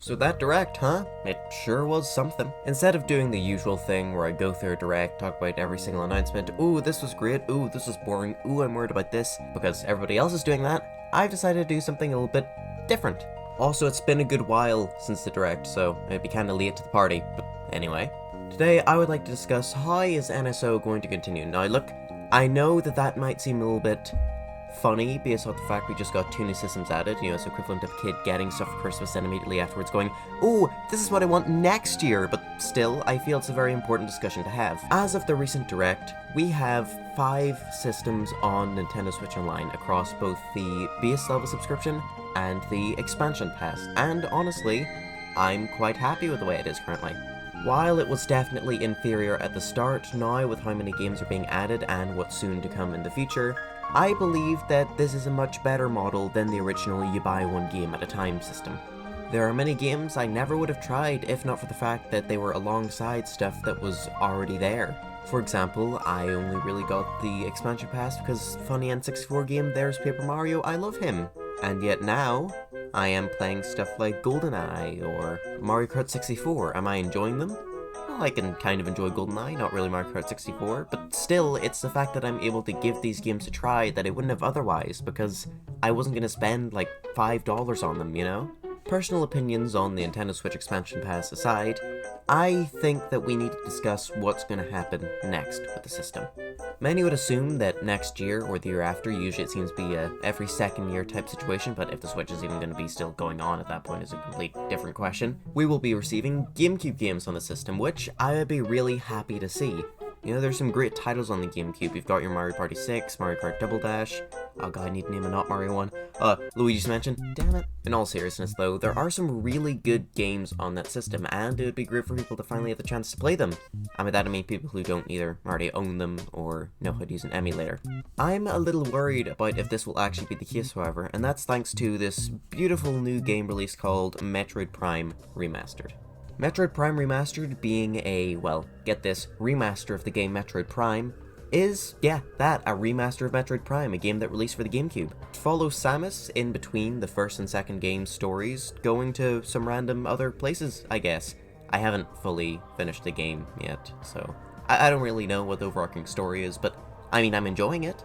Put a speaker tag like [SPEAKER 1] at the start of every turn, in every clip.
[SPEAKER 1] So that Direct, huh? It sure was something. Instead of doing the usual thing where I go through a Direct, talk about every single announcement, ooh, this was great, ooh, this was boring, ooh, I'm worried about this, because everybody else is doing that, I've decided to do something a little bit different. Also, it's been a good while since the Direct, so I'd be kinda late to the party, but anyway. Today, I would like to discuss how is NSO going to continue. Now look, I know that might seem a little bit funny based on the fact we just got 2 new systems added, you know, it's equivalent of a kid getting stuff for Christmas and immediately afterwards going, oh, this is what I want next year, but still, I feel it's a very important discussion to have. As of the recent Direct, we have 5 systems on Nintendo Switch Online across both the base level subscription and the expansion pass, and honestly, I'm quite happy with the way it is currently. While it was definitely inferior at the start, now with how many games are being added and what's soon to come in the future, I believe that this is a much better model than the original you buy one game at a time system. There are many games I never would have tried if not for the fact that they were alongside stuff that was already there. For example, I only really got the expansion pass because funny N64 game There's Paper Mario, I love him. And yet now, I am playing stuff like GoldenEye or Mario Kart 64. Am I enjoying them? Well, I can kind of enjoy GoldenEye, not really Mario Kart 64, but still, it's the fact that I'm able to give these games a try that I wouldn't have otherwise, because I wasn't gonna spend like $5 on them, you know? Personal opinions on the Nintendo Switch expansion pass aside, I think that we need to discuss what's going to happen next with the system. Many would assume that next year or the year after, usually it seems to be a every second year type situation, but if the Switch is even going to be still going on at that point is a complete different question. We will be receiving GameCube games on the system, which I would be really happy to see. You know, there's some great titles on the GameCube. You've got your Mario Party 6, Mario Kart Double Dash. Oh god, I need to name a not Mario one. Luigi's Mansion. Damn it. In all seriousness though, there are some really good games on that system, and it would be great for people to finally have the chance to play them. And by that I mean people who don't either already own them or know how to use an emulator. I'm a little worried about if this will actually be the case, however, and that's thanks to this beautiful new game release called Metroid Prime Remastered. Metroid Prime Remastered being a, well, get this, remaster of the game Metroid Prime, is, yeah, that, a remaster of Metroid Prime, a game that released for the GameCube. It follows Samus in between the first and second game's stories, going to some random other places, I guess. I haven't fully finished the game yet, so I don't really know what the overarching story is, but, I mean, I'm enjoying it.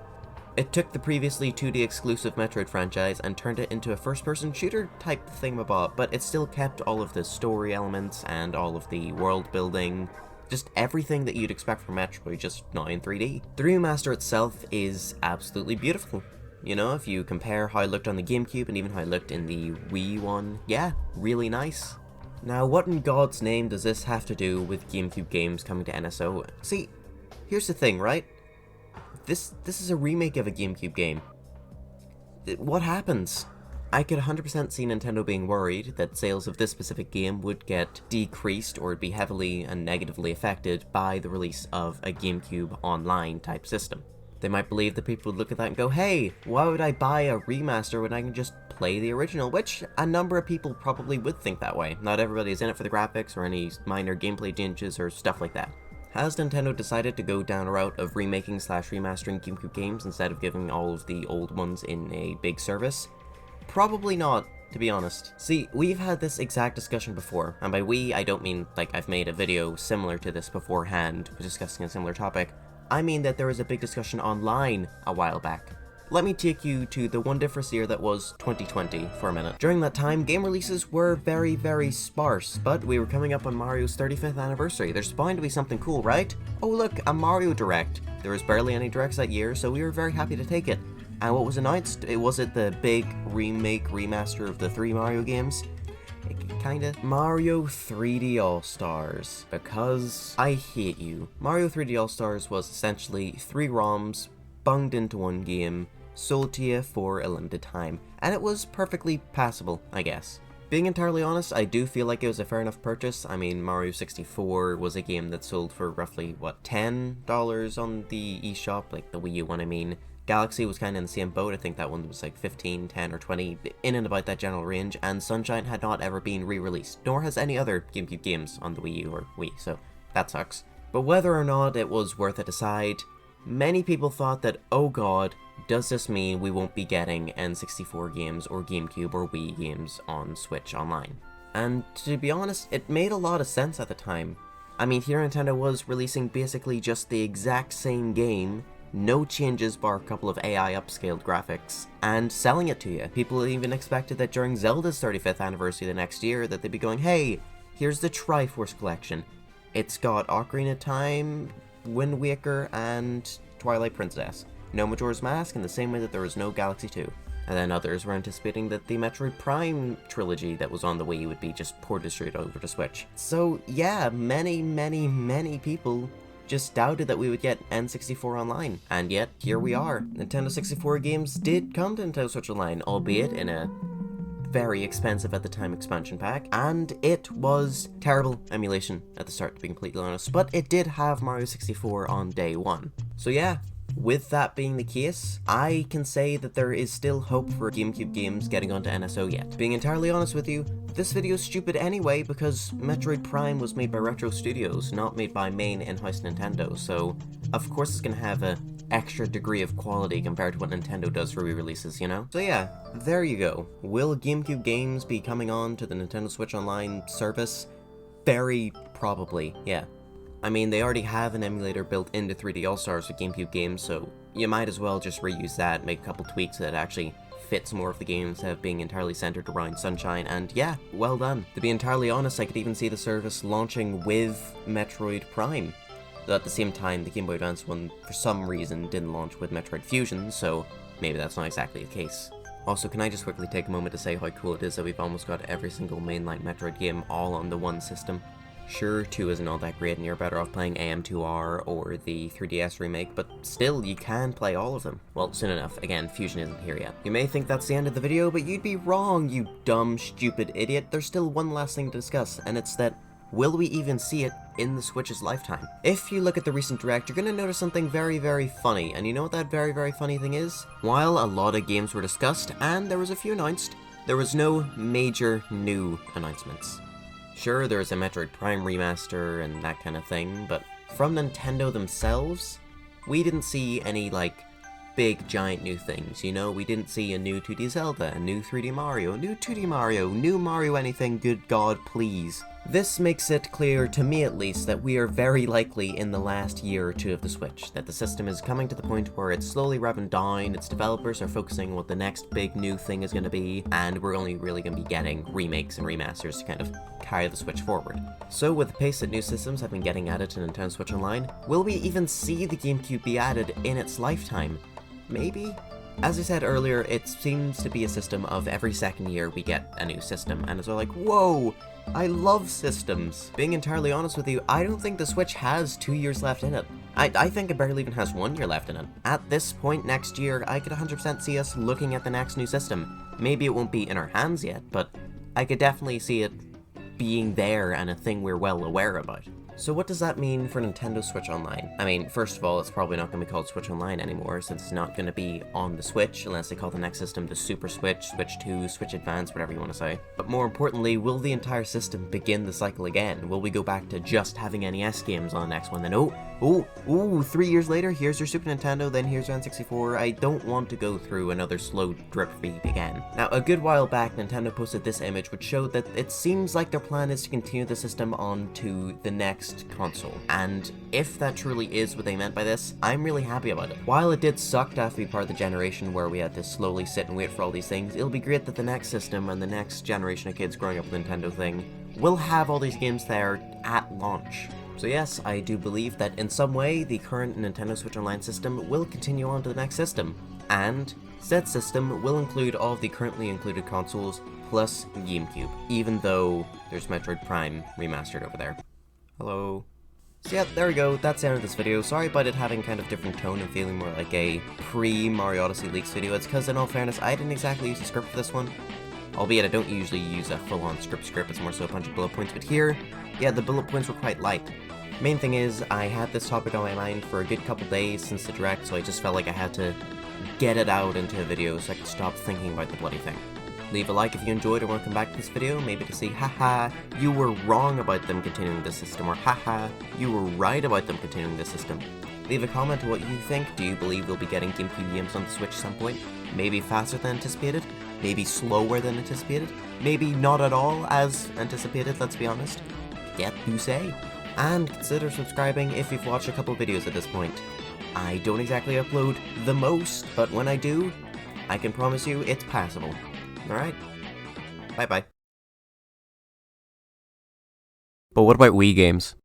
[SPEAKER 1] It took the previously 2D exclusive Metroid franchise and turned it into a first-person shooter type thingamabob, but it still kept all of the story elements and all of the world building, just everything that you'd expect from Metroid, just not in 3D. The remaster itself is absolutely beautiful. You know, if you compare how it looked on the GameCube and even how it looked in the Wii one, yeah, really nice. Now, what in God's name does this have to do with GameCube games coming to NSO? See, here's the thing, right? This is a remake of a GameCube game. What happens? I could 100% see Nintendo being worried that sales of this specific game would get decreased or be heavily and negatively affected by the release of a GameCube Online type system. They might believe that people would look at that and go, hey, why would I buy a remaster when I can just play the original? Which a number of people probably would think that way. Not everybody is in it for the graphics or any minor gameplay changes or stuff like that. Has Nintendo decided to go down a route of remaking/remastering GameCube games instead of giving all of the old ones in a big service? Probably not, to be honest. See, we've had this exact discussion before, and by we, I don't mean like I've made a video similar to this beforehand discussing a similar topic. I mean that there was a big discussion online a while back. Let me take you to the wonderful year that was 2020 for a minute. During that time, game releases were very, very sparse, but we were coming up on Mario's 35th anniversary. There's bound to be something cool, right? Oh look, a Mario Direct. There was barely any Directs that year, so we were very happy to take it. And what was announced? Was it the big remaster of the 3 Mario games? Kinda. Mario 3D All-Stars. Because I hate you. Mario 3D All-Stars was essentially 3 ROMs bunged into one game, sold to you for a limited time, and it was perfectly passable, I guess. Being entirely honest, I do feel like it was a fair enough purchase. I mean, Mario 64 was a game that sold for roughly, what, $10 on the eShop, like the Wii U one I mean. Galaxy was kind of in the same boat. I think that one was like 15, 10, or 20, in and about that general range, and Sunshine had not ever been re-released, nor has any other GameCube games on the Wii U or Wii, so that sucks. But whether or not it was worth it aside, many people thought that, oh god, does this mean we won't be getting N64 games or GameCube or Wii games on Switch Online? and to be honest, it made a lot of sense at the time. I mean, here Nintendo was releasing basically just the exact same game, no changes bar a couple of AI upscaled graphics, and selling it to you. People even expected that during Zelda's 35th anniversary the next year that they'd be going, hey, here's the Triforce collection. It's got Ocarina of Time, Wind Waker, and Twilight Princess. No Majora's Mask in the same way that there was no Galaxy 2. And then others were anticipating that the Metroid Prime trilogy that was on the Wii would be just ported straight over to Switch. So yeah, many people just doubted that we would get N64 Online. And yet, here we are. Nintendo 64 games did come to Nintendo Switch Online, albeit in a very expensive at the time expansion pack, and it was terrible emulation at the start, to be completely honest, but it did have Mario 64 on day one. So yeah, with that being the case, I can say that there is still hope for GameCube games getting onto NSO yet. Being entirely honest with you, this video is stupid anyway because Metroid Prime was made by Retro Studios, not made by main in-house Nintendo, so of course it's gonna have a extra degree of quality compared to what Nintendo does for re-releases, you know? So yeah, there you go. Will GameCube games be coming on to the Nintendo Switch Online service? Very probably, yeah. I mean, they already have an emulator built into 3D All-Stars with GameCube games, so you might as well just reuse that, make a couple tweaks that actually fits more of the games instead of being entirely centered around Sunshine, and yeah, well done. To be entirely honest, I could even see the service launching with Metroid Prime. Though at the same time, the Game Boy Advance one, for some reason, didn't launch with Metroid Fusion, so maybe that's not exactly the case. Also, can I just quickly take a moment to say how cool it is that we've almost got every single mainline Metroid game all on the one system? Sure, 2 isn't all that great and you're better off playing AM2R or the 3DS remake, but still, you can play all of them. Well, soon enough. Again, Fusion isn't here yet. You may think that's the end of the video, but you'd be wrong, you dumb, stupid idiot. There's still one last thing to discuss, and it's that, will we even see it in the Switch's lifetime? If you look at the recent Direct, you're gonna notice something very funny, and you know what that very funny thing is? While a lot of games were discussed, and there was a few announced, there was no major new announcements. Sure, there was a Metroid Prime remaster and that kind of thing, but from Nintendo themselves, we didn't see any, like, big giant new things, you know? We didn't see a new 2D Zelda, a new 3D Mario, new Mario anything, good god, please. This makes it clear, to me at least, that we are very likely in the last year or two of the Switch, that the system is coming to the point where it's slowly revving down, its developers are focusing on what the next big new thing is going to be, and we're only really going to be getting remakes and remasters to kind of carry the Switch forward. So with the pace that new systems have been getting added to Nintendo Switch Online, will we even see the GameCube be added in its lifetime? Maybe? As I said earlier, it seems to be a system of every second year we get a new system, and it's all like, whoa! I love systems. Being entirely honest with you, I don't think the Switch has 2 years left in it. I think it barely even has 1 year left in it. At this point next year, I could 100% see us looking at the next new system. Maybe it won't be in our hands yet, but I could definitely see it being there and a thing we're well aware about. So what does that mean for Nintendo Switch Online? I mean, first of all, it's probably not going to be called Switch Online anymore, since it's not going to be on the Switch, unless they call the next system the Super Switch, Switch 2, Switch Advance, whatever you want to say. But more importantly, will the entire system begin the cycle again? Will we go back to just having NES games on the next one, then 3 years later, here's your Super Nintendo, then here's your N64. I don't want to go through another slow drip feed again. Now, a good while back, Nintendo posted this image which showed that it seems like their plan is to continue the system on to the next console. And if that truly is what they meant by this, I'm really happy about it. While it did suck to have to be part of the generation where we had to slowly sit and wait for all these things, it'll be great that the next system and the next generation of kids growing up with Nintendo thing will have all these games there at launch. So yes, I do believe that in some way, the current Nintendo Switch Online system will continue on to the next system, and said system will include all of the currently included consoles plus GameCube, even though there's Metroid Prime remastered over there. Hello. So yeah, there we go, that's the end of this video. Sorry about it having kind of different tone and feeling more like a pre-Mario Odyssey leaks video. It's because in all fairness, I didn't exactly use a script for this one. Albeit I don't usually use a full-on script, it's more so a bunch of bullet points, but here, yeah, the bullet points were quite light. Main thing is, I had this topic on my mind for a good couple days since the Direct, so I just felt like I had to get it out into a video so I could stop thinking about the bloody thing. Leave a like if you enjoyed or want to come back to this video, maybe to see, haha, you were wrong about them continuing this system, or haha, you were right about them continuing this system. Leave a comment on what you think. Do you believe we'll be getting GameCube games on the Switch at some point? Maybe faster than anticipated? maybe slower than anticipated, maybe not at all as anticipated, let's be honest. Get to say. And consider subscribing if you've watched a couple videos at this point. I don't exactly upload the most, but when I do, I can promise you it's passable. Alright? Bye-bye. But what about Wii games?